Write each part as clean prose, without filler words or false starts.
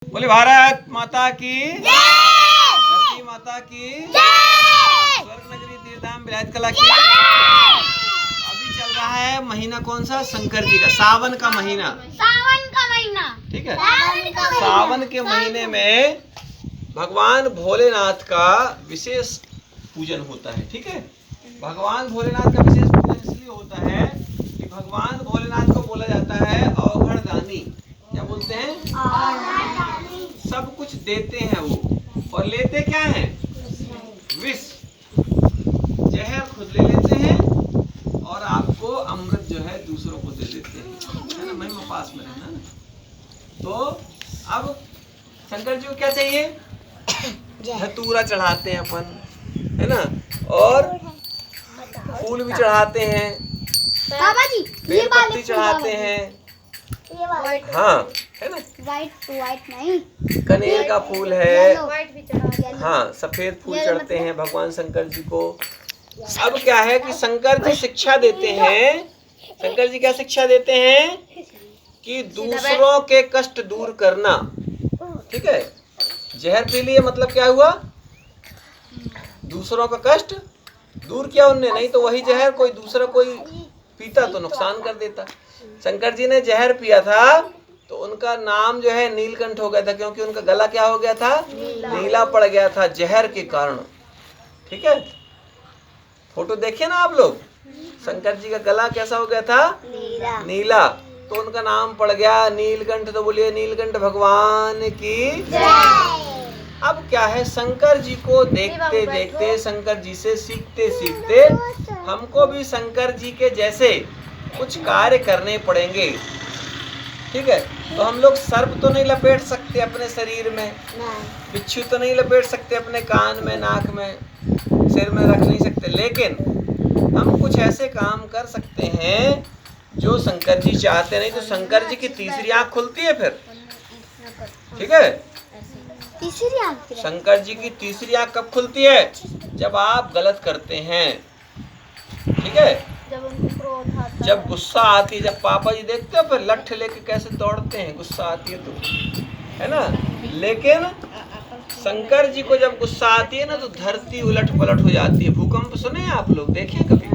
बोले भारत माता की धरती माता की स्वर्ग नगरी तीर्थधाम विलायत कला की। अभी चल रहा है महीना कौन सा? शंकर जी का सावन का महीना। ठीक है, सावन के महीने में भगवान भोलेनाथ का विशेष पूजन होता है। ठीक है, भगवान भोलेनाथ का विशेष पूजन इसलिए होता है कि भगवान भोलेनाथ को बोला जाता है अवघड़ दानी। क्या बोलते हैं? सब कुछ देते हैं वो, और लेते क्या है? विष, जहर खुद ले लेते हैं और आपको अमृत जो है दूसरों को दे देते हैं, है ना। महिमा पास में रहना ना। तो अब शंकर जी को क्या चाहिए? धतूरा चढ़ाते हैं अपन, है ना, और फूल भी चढ़ाते हैं, बेल पत्ती चढ़ाते हैं, हाँ, है ना। वाइट नहीं, कनेर का फूल है, हाँ, सफेद फूल चढ़ते हैं भगवान शंकर जी को। अब क्या है कि शंकर जी शिक्षा देते हैं। शंकर जी क्या शिक्षा देते हैं? कि दूसरों के कष्ट दूर करना। ठीक है, जहर पी लिए मतलब क्या हुआ? दूसरों का कष्ट दूर किया उनने, नहीं तो वही जहर कोई दूसरा कोई पीता तो नुकसान कर देता। शंकर जी ने जहर पिया था तो उनका नाम जो है नीलकंठ हो गया था, क्योंकि उनका गला क्या हो गया था? नीला पड़ गया था जहर के कारण। ठीक है, फोटो देखिए ना आप लोग, शंकर जी का गला कैसा हो गया था? नीला। तो उनका नाम पड़ गया नीलकंठ। तो बोलिए नीलकंठ भगवान की। अब क्या है, शंकर जी को देखते देखते, शंकर जी से सीखते सीखते हमको भी शंकर जी के जैसे कुछ कार्य करने पड़ेंगे। ठीक है, तो हम लोग सर्प तो नहीं लपेट सकते अपने शरीर में, बिच्छू तो नहीं लपेट सकते अपने कान में, नाक में, सिर में रख नहीं सकते, लेकिन हम कुछ ऐसे काम कर सकते हैं जो शंकर जी चाहते। नहीं तो शंकर जी की तीसरी आंख खुलती है फिर। ठीक है, तीसरी आंख, शंकर जी की तीसरी आंख कब खुलती है? जब आप गलत करते हैं। ठीक है, जब गुस्सा आती है, जब पापा जी देखते हो फिर लठ लेके कैसे दौड़ते हैं, गुस्सा आती है तो, है ना। लेकिन शंकर जी को जब गुस्सा आती है ना तो धरती उलट पलट हो जाती है। भूकंप सुने आप लोग? देखें कभी?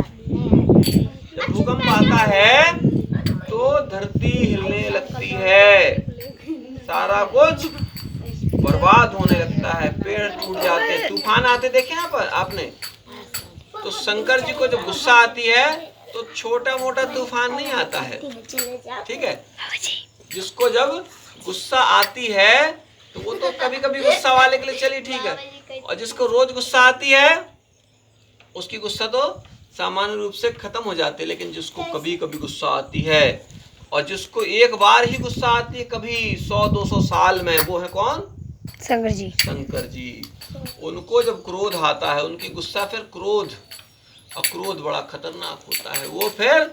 जब भूकंप आता है तो धरती हिलने लगती है, सारा कुछ बर्बाद होने लगता है, पेड़ टूट जाते हैं, तूफान आते देखे यहाँ पर आपने? तो शंकर जी को जब गुस्सा आती है तो छोटा मोटा तूफान नहीं आता है। ठीक है, जिसको जब गुस्सा आती है तो वो तो कभी कभी गुस्सा वाले के लिए चली ठीक है, और जिसको रोज गुस्सा आती है उसकी गुस्सा तो सामान्य रूप से खत्म हो जाती है। लेकिन जिसको कभी कभी गुस्सा आती है और जिसको एक बार ही गुस्सा आती है, कभी 100-200 साल में, वो है कौन? शंकर जी। शंकर जी। उनको जब क्रोध आता है, उनकी गुस्सा फिर क्रोध, और क्रोध बड़ा खतरनाक होता है। वो फिर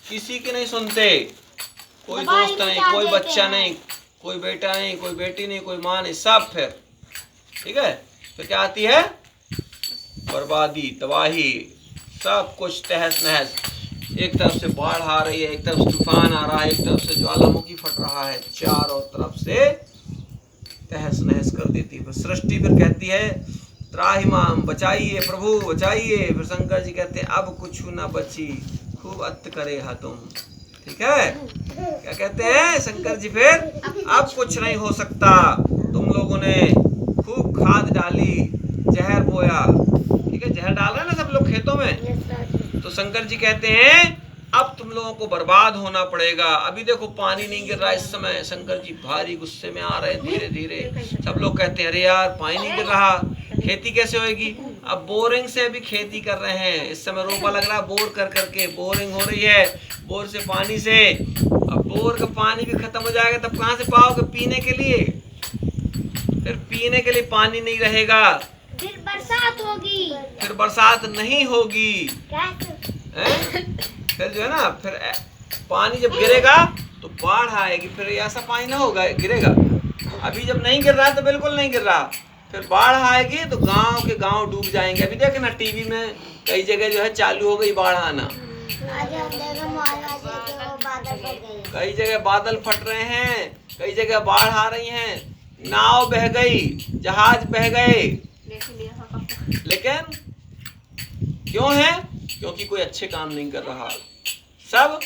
किसी की नहीं सुनते, कोई दोस्त नहीं, कोई बच्चा नहीं, कोई बेटा नहीं, कोई बेटी नहीं, कोई माँ नहीं, सब फिर। ठीक है, फिर क्या आती है? बर्बादी, तबाही, सब कुछ तहस नहस। एक तरफ से बाढ़ आ रही है, एक तरफ से तूफान आ रहा है, एक तरफ से ज्वालामुखी फट रहा है, चारों तरफ से तहस नहस कर देती है। सृष्टि फिर कहती है त्राहिमाम, बचाइए प्रभु बचाइए। फिर शंकर जी कहते हैं अब कुछ न बची, खूब अत्त करे हा तुम। ठीक है, क्या कहते हैं शंकर जी फिर? अब कुछ नहीं हो सकता, तुम लोगों ने खूब खाद डाली, जहर बोया। ठीक है, जहर डाल रहे हैं ना सब लोग खेतों में। तो शंकर जी कहते हैं अब तुम लोगों को बर्बाद होना पड़ेगा। अभी देखो पानी नहीं गिर रहा इस समय, शंकर जी भारी गुस्से में आ रहे हैं धीरे धीरे। सब लोग कहते हैं अरे यार पानी नहीं गिर रहा, खेती कैसे होएगी? अब बोरिंग से अभी खेती कर रहे हैं, इस समय रोपा लग रहा है बोर कर करके, बोरिंग हो रही है, बोर से पानी से। अब बोर का पानी भी खत्म हो जाएगा तब कहाँ से पाओगे पीने के लिए? फिर पीने के लिए पानी नहीं रहेगा, फिर बरसात होगी, फिर बरसात नहीं होगी, फिर जो है ना, फिर पानी जब गिरेगा तो बाढ़ आएगी, फिर ऐसा पानी ना होगा गिरेगा। अभी जब नहीं गिर रहा है तो बिल्कुल नहीं गिर रहा, फिर बाढ़ आएगी तो गांव के गांव डूब जाएंगे। अभी देखे ना टीवी में कई जगह जो है चालू हो गई बाढ़ आना, कई जगह बादल फट रहे हैं, कई जगह बाढ़ आ रही हैं। नाव बह गई, जहाज बह गए, लेकिन क्यों है? क्योंकि कोई अच्छे काम नहीं कर रहा, सब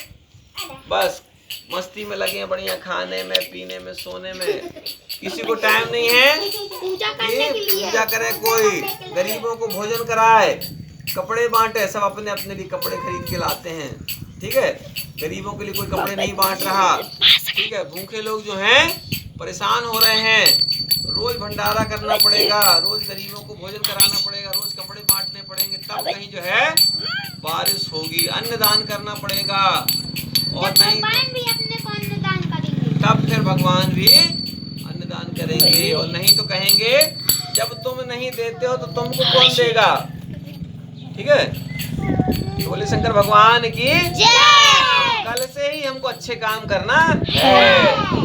बस मस्ती में लगे हैं, बढ़िया खाने में, पीने में, सोने में। किसी को टाइम नहीं है पूजा करने के लिए, पूजा करे, कोई गरीबों को भोजन कराए, कपड़े बांटे। सब अपने अपने लिए कपड़े खरीद के लाते हैं, ठीक है। गरीबों के लिए कोई कपड़े नहीं बांट रहा, ठीक है। भूखे लोग जो हैं परेशान हो रहे हैं, रोज भंडारा करना पड़ेगा, रोज गरीबों को भोजन कराना पड़ेगा, रोज कपड़े बांटने पड़ेंगे, तब कहीं जो है बारिश होगी। अन्नदान करना पड़ेगा, और नहीं भगवान भी अपने को अन्नदान करेंगे, तब फिर भगवान भी अन्नदान करेंगे। और नहीं तो कहेंगे जब तुम नहीं देते हो तो तुमको कौन देगा, ठीक है। बोले शंकर भगवान की जय। कल से ही हमको अच्छे काम करना है।